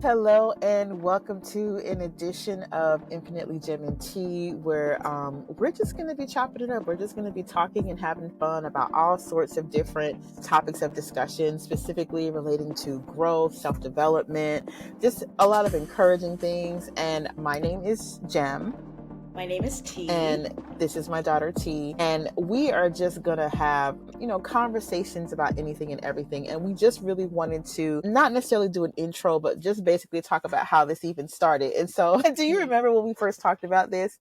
Hello and welcome to an edition of Infinitely Gem and Tea, where we're just going to be chopping it up. We're just going to be talking and having fun about all sorts of different topics of discussion, specifically relating to growth, self-development, just a lot of encouraging things. And my name is Gem. My name is T. And this is my daughter T. And we are just going to have, conversations about anything and everything. And we just really wanted to not necessarily do an intro, but just basically talk about how this even started. And so, do you remember when we first talked about this?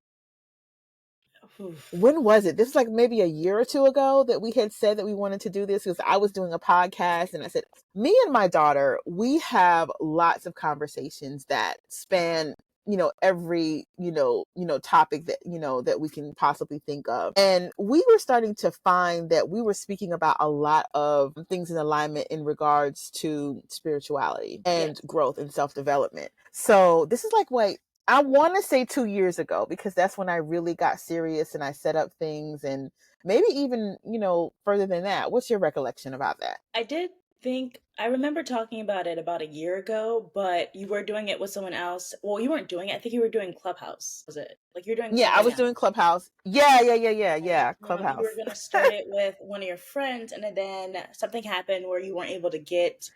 When was it? This is like maybe a year or two ago that we had said that we wanted to do this, because I was doing a podcast and I said, me and my daughter, we have lots of conversations that span every topic that that we can possibly think of. And we were starting to find that we were speaking about a lot of things in alignment in regards to spirituality and growth and self-development. So this is like, wait, I want to say 2 years ago, because that's when I really got serious and I set up things, and maybe even, further than that. What's your recollection about that? I remember talking about it about a year ago, but you were doing it with someone else. Well, you weren't doing it. I think you were doing Clubhouse. Was it? Like you were doing Yeah, I was doing Clubhouse. Yeah. You Clubhouse. were going to start it with one of your friends, and then something happened where you weren't able to get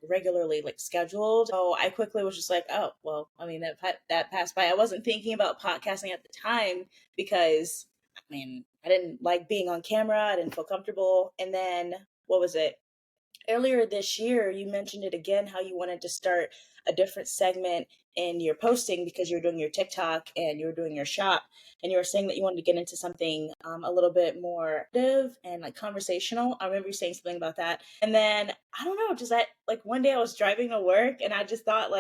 regularly scheduled. So I quickly was just like, oh, well, I mean, that passed by. I wasn't thinking about podcasting at the time because, I didn't like being on camera. I didn't feel comfortable. And then, what was it? Earlier this year, you mentioned it again, how you wanted to start a different segment in your posting because you're doing your TikTok and you're doing your shop, and you were saying that you wanted to get into something a little bit more active and conversational. I remember you saying something about that. And then, I don't know, just that one day I was driving to work and I just thought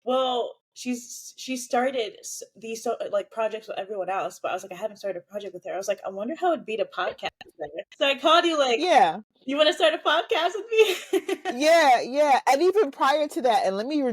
well, she started these projects with everyone else, but I was like, I haven't started a project with her. I was like, I wonder how it'd be to podcast with her. So I called you Yeah. You want to start a podcast with me? Yeah. And even prior to that, and let me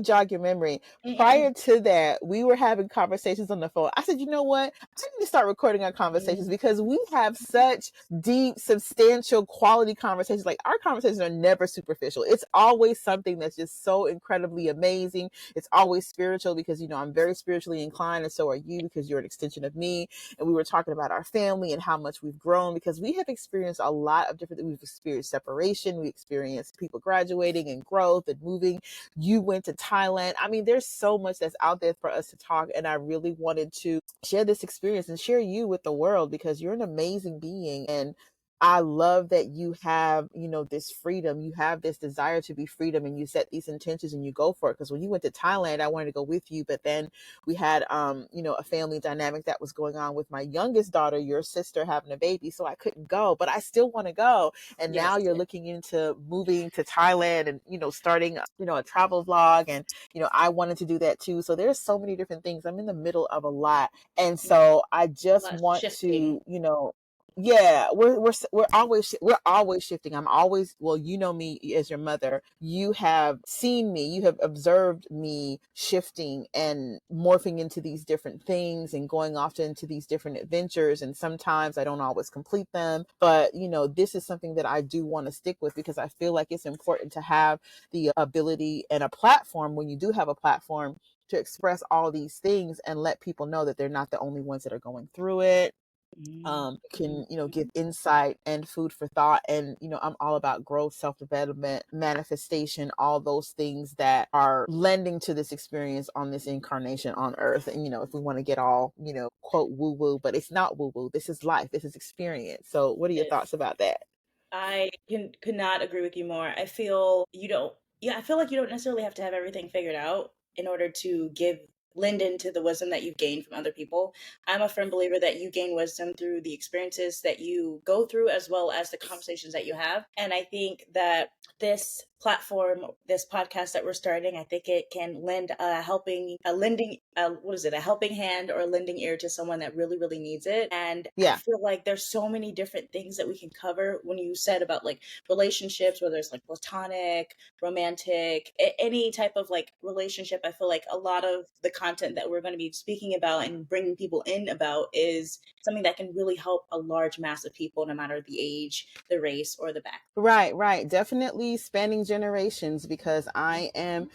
jog your memory. Prior to that, we were having conversations on the phone. I said, you know what? I need to start recording our conversations because we have such deep, substantial, quality conversations. Like, our conversations are never superficial. It's always something that's just so incredibly amazing. It's always spiritual because, I'm very spiritually inclined, and so are you, because you're an extension of me. And we were talking about our family and how much we've grown, because we have experienced a lot of different things. We've experienced separation. We experienced people graduating and growth and moving. You went to Thailand. I mean, there's so much that's out there for us to talk. And I really wanted to share this experience and share you with the world, because you're an amazing being. And I love that you have, this freedom. You have this desire to be freedom, and you set these intentions and you go for it. Because when you went to Thailand, I wanted to go with you, but then we had, a family dynamic that was going on with my youngest daughter, your sister, having a baby. So I couldn't go, but I still want to go. And now you're looking into moving to Thailand and, starting, a travel vlog. And, I wanted to do that too. So there's so many different things. I'm in the middle of a lot. And so I just want to, yeah, we're always shifting. I'm always, well, me as your mother. You have seen me, you have observed me shifting and morphing into these different things and going off into these different adventures. And sometimes I don't always complete them, but this is something that I do want to stick with, because I feel like it's important to have the ability and a platform, when you do have a platform, to express all these things and let people know that they're not the only ones that are going through it. Can give insight and food for thought. And I'm all about growth, self-development, manifestation, all those things that are lending to this experience on this incarnation on earth. And if we want to get all quote woo woo, but it's not woo woo. This is life, this is experience. So what are your thoughts about that? I could not agree with you more. I feel I feel like you don't necessarily have to have everything figured out in order to lend into the wisdom that you've gained from other people. I'm a firm believer that you gain wisdom through the experiences that you go through, as well as the conversations that you have. And I think that this platform, this podcast that we're starting, I think it can lend a helping hand or a lending ear to someone that really, really needs it. And I feel like there's so many different things that we can cover. When you said about relationships, whether it's platonic, romantic, any type of relationship, I feel like a lot of the content that we're going to be speaking about and bringing people in about is something that can really help a large mass of people, no matter the age, the race, or the background. Right. Definitely spanning generations because I am,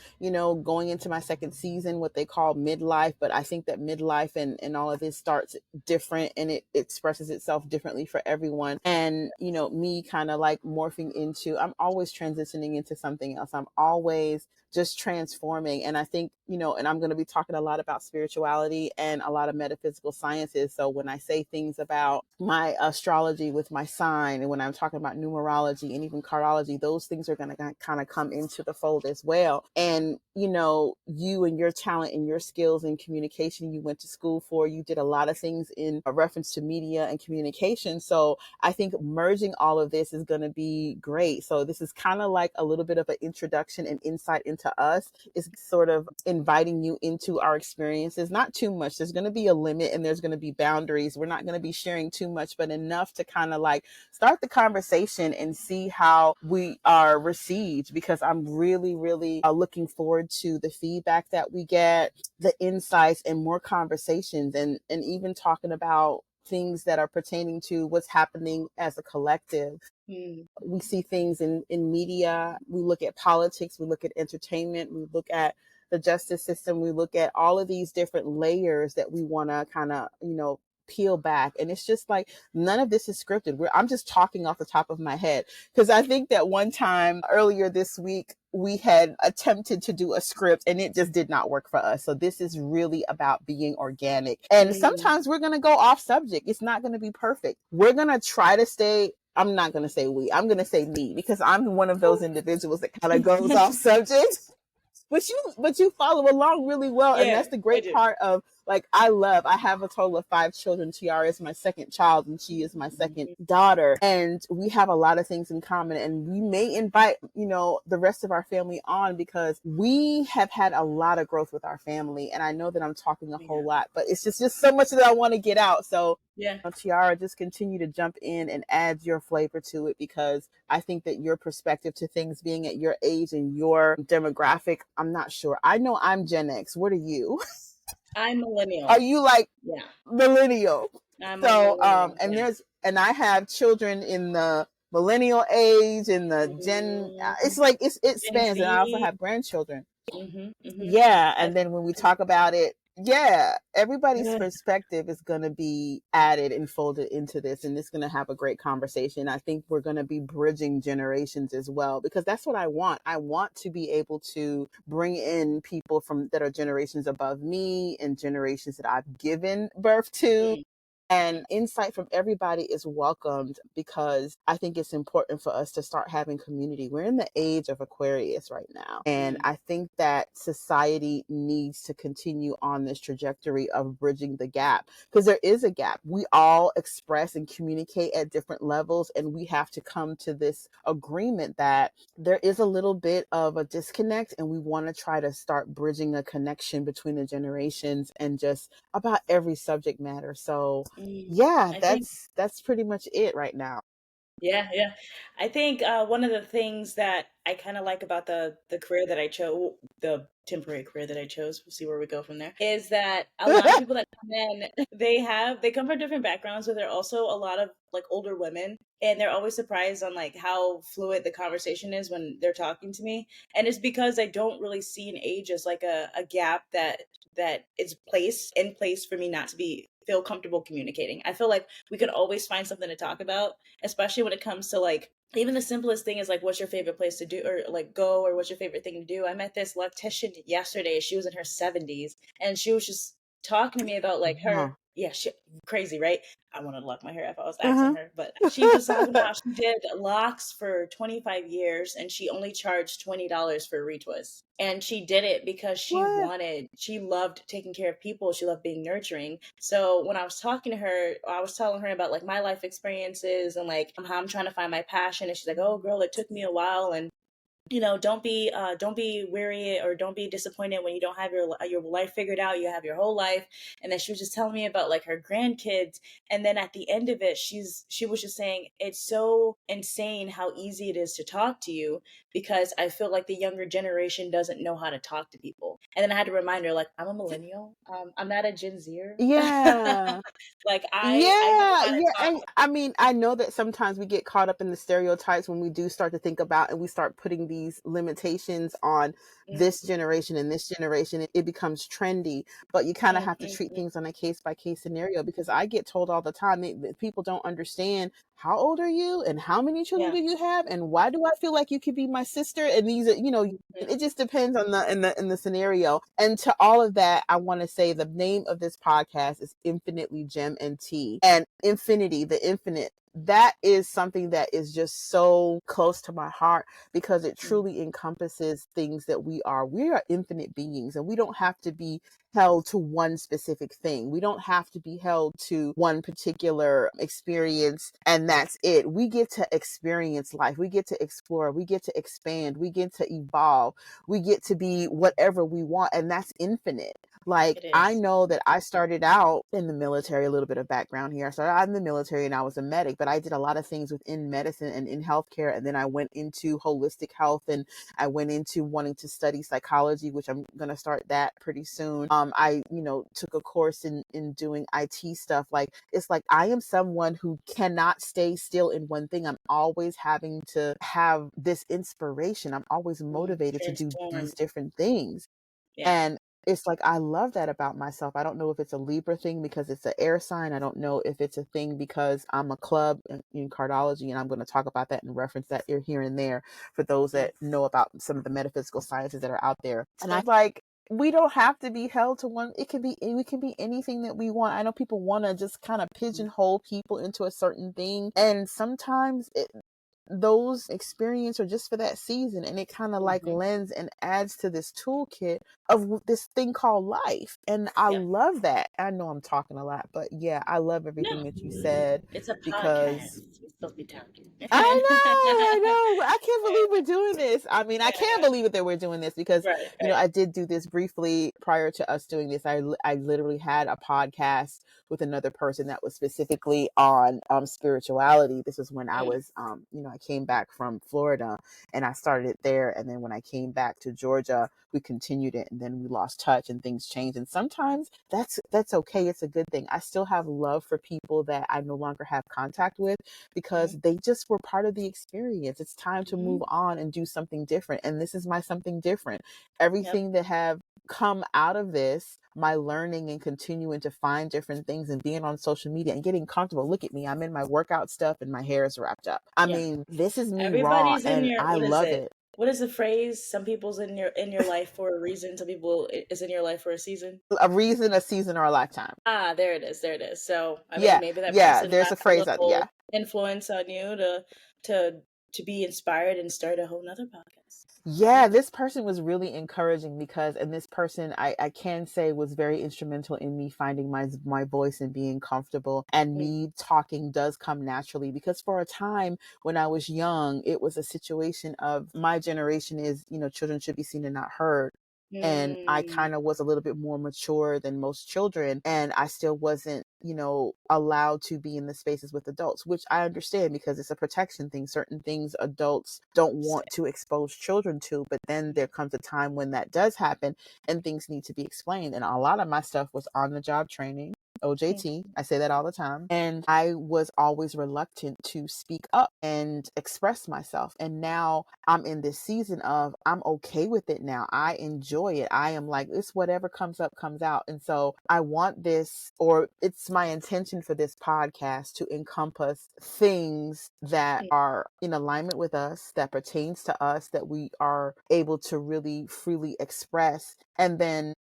going into my second season, what they call midlife. But I think that midlife and all of this starts different and it expresses itself differently for everyone. And, me kind of like morphing into, I'm always transitioning into something else. I'm always just transforming. And I think, and I'm going to be talking a lot about spirituality and a lot of metaphysical sciences. So when I say things about my astrology with my sign, and when I'm talking about numerology and even cardiology, those things are going to kind of come into the fold as well. And, you and your talent and your skills in communication, you went to school for, you did a lot of things in a reference to media and communication. So I think merging all of this is going to be great. So this is kind of like a little bit of an introduction and insight into us, is sort of inviting you into our experiences. Not too much. There's going to be a limit and there's going to be boundaries. We're not going to be sharing too much, but enough to kind of like start the conversation and see how we are received, because I'm really, really looking forward to the feedback that we get, the insights and more conversations, and even talking about things that are pertaining to what's happening as a collective. We see things in media. We look at politics. We look at entertainment. We look at the justice system. We look at all of these different layers that we want to kind of, peel back. And it's just like, none of this is scripted. I'm just talking off the top of my head. Because I think that one time earlier this week, we had attempted to do a script and it just did not work for us. So this is really about being organic. And sometimes we're going to go off subject. It's not going to be perfect. We're going to try to stay, I'm not going to say we, I'm going to say me, because I'm one of those individuals that kind of goes off subject. But you follow along really well. And that's the great part of, like, I have a total of 5 children. Tiara is my second child and she is my second daughter. And we have a lot of things in common, and we may invite, the rest of our family on, because we have had a lot of growth with our family. And I know that I'm talking a whole lot, but it's just so much that I want to get out. So Tiara, just continue to jump in and add your flavor to it, because I think that your perspective to things, being at your age and your demographic, I'm not sure. I know I'm Gen X. What are you? I'm millennial. Are you like millennial? I'm so millennial, and I have children in the millennial age and the Gen. It's like it spans, and I also have grandchildren. Yeah, and then when we talk about it, everybody's perspective is going to be added and folded into this, and it's going to have a great conversation. I think we're going to be bridging generations as well, because that's what I want. I want to be able to bring in people from that are generations above me and generations that I've given birth to. And insight from everybody is welcomed, because I think it's important for us to start having community. We're in the age of Aquarius right now. And I think that society needs to continue on this trajectory of bridging the gap, because there is a gap. We all express and communicate at different levels, and we have to come to this agreement that there is a little bit of a disconnect, and we want to try to start bridging a connection between the generations and just about every subject matter. So that's pretty much it right now. Yeah. I think one of the things that I kind of like about the career that I chose, the temporary career that I chose, we'll see where we go from there, is that a lot of people that come in, they come from different backgrounds, but they're also a lot of like older women, and they're always surprised on like how fluid the conversation is when they're talking to me. And it's because I don't really see an age as like a gap that is in place for me not to feel comfortable communicating. I feel like we could always find something to talk about, especially when it comes to like even the simplest thing is like, what's your favorite place to do or like go, or what's your favorite thing to do? I met this loctician yesterday. She was in her 70s and she was just talking to me about like her, crazy, right? I wanted to lock my hair if I was asking her, but she was talking about how she did locks for 25 years and she only charged $20 for a retwist. And she did it because she loved taking care of people. She loved being nurturing. So when I was talking to her, I was telling her about like my life experiences and like how I'm trying to find my passion. And she's like, "Oh girl, it took me a while." And don't be weary or don't be disappointed when you don't have your life figured out. You have your whole life. And then she was just telling me about like her grandkids. And then at the end of it, she was just saying, it's so insane how easy it is to talk to you, because I feel like the younger generation doesn't know how to talk to people. And then I had to remind her, like, I'm a millennial. I'm not a Gen Zer. Yeah. Like I know Yeah, how to yeah, and talk. I mean, I know that sometimes we get caught up in the stereotypes when we do start to think about and we start putting these limitations on this Mm, generation and this generation. It becomes trendy, but you kind of mm, have to mm, treat mm. things on a case by case scenario because I get told all the time that people don't understand how old are you and how many children Yeah. do you have and why do I feel like you could be my sister and these are, Mhm. it just depends on the scenario. And to all of that, I want to say the name of this podcast is Infinitely Gem and Tea. And infinity, the infinite, that is something that is just so close to my heart because it Mm. truly encompasses things that we are. We are infinite beings and we don't have to be held to one specific thing. We don't have to be held to one particular experience and that's it. We get to experience life. We get to explore. We get to expand. We get to evolve. We get to be whatever we want and that's infinite. Like, It I is. know that I started out in the military, a little bit of background here. I started out in the military and I was a medic, but I did a lot of things within medicine and in healthcare. And then I went into holistic health and I went into wanting to study psychology, which I'm going to start that pretty soon. I, took a course in doing IT stuff. Like, it's like I am someone who cannot stay still in one thing. I'm always having to have this inspiration. I'm always motivated to do these Transformed. different things. Yeah. And it's like, I love that about myself. I don't know if it's a Libra thing because it's an air sign. I don't know if it's a thing because I'm a club in cardiology, and I'm going to talk about that and reference that here and there for those Yeah. that know about some of the metaphysical sciences that are out there. And Yeah. I'm like, we don't have to be held to one. We can be anything that we want. I know people want to just kind of pigeonhole people into a certain thing. And sometimes those experience are just for that season and it kind of like Mm-hmm. lends and adds to this toolkit of this thing called life. And I Yeah. love that. I know I'm talking a lot, but yeah, I love everything No, that you said it's a because podcast. We're supposed to be talking. I know. I can't believe we're doing this. I mean, I can't believe it that we're doing this because, Right, right. I did do this briefly prior to us doing this. I literally had a podcast with another person that was specifically on spirituality. This was when I Mm, was, I came back from Florida and I started it there. And then when I came back to Georgia, we continued it and then we lost touch and things changed. And sometimes that's okay. It's a good thing. I still have love for people that I no longer have contact with because mm, they just were part of the experience. It's time to move mm. on and do something different. And this is my something different. Yep. Everything that have come out of this, my learning and continuing to find different things and being on social media and getting comfortable. Look at me. I'm in my workout stuff and my hair is wrapped up. I Yeah. mean, this is me raw Everybody's in and your, I what is love it? it. What is the phrase? Some people's in your life for a reason. Some people is in your life for a season. A reason, a season, or a lifetime. Ah, there it is. There it is. So, I mean, Yeah. maybe that Yeah. person There's a left a phrase that, yeah. little influence on you to to be inspired and start a whole nother podcast. Yeah, Yeah. this person was really encouraging because, and this person I can say was very instrumental in me finding my voice and being comfortable. And Mm, me talking does come naturally because for a time when I was young, it was a situation of my generation is, children should be seen and not heard. And I mm, kind of was a little bit more mature than most children. And I still wasn't, allowed to be in the spaces with adults, which I understand because it's a protection thing. Certain things adults don't want to expose children to. But then there comes a time when that does happen and things need to be explained. And a lot of my stuff was on the job training. mm, OJT. I say that all the time. And I was always reluctant to speak up and express myself. And now I'm in this season of I'm okay with it now. I enjoy it. I am like, it's whatever comes up, comes out. And so I want this, or it's my intention for this podcast to encompass things that mm, are in alignment with us, that pertains to us, that we are able to really freely express. And then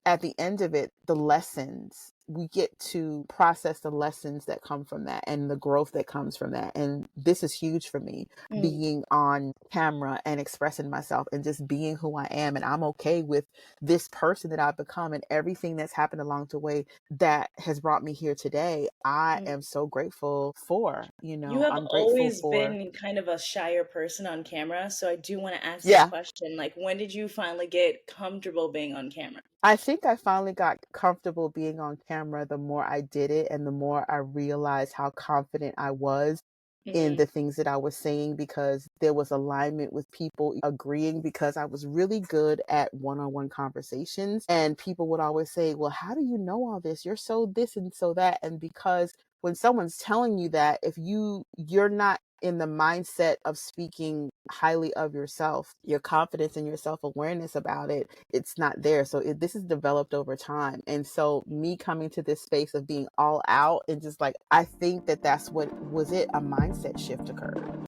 at the end of it, the lessons, we get to process the lessons that come from that and the growth that comes from that. And this is huge for me, mm, being on camera and expressing myself and just being who I am. And I'm okay with this person that I've become and everything that's happened along the way that has brought me here today. I mm. am so grateful for, You have I'm grateful always for, been kind of a shyer person on camera, so I do want to ask this yeah. question. Like, when did you finally get comfortable being on camera? I think I finally got comfortable being on camera the more I did it and the more I realized how confident I was. in the things that I was saying, because there was alignment with people agreeing, because I was really good at one-on-one conversations. And people would always say, well, how do you know all this? You're so this and so that. And because when someone's telling you that, if you're not in the mindset of speaking highly of yourself, your confidence and your self-awareness about it, it's not there. So this is developed over time. And so me coming to this space of being all out and just like, I think that that's what was it, a mindset shift occurred.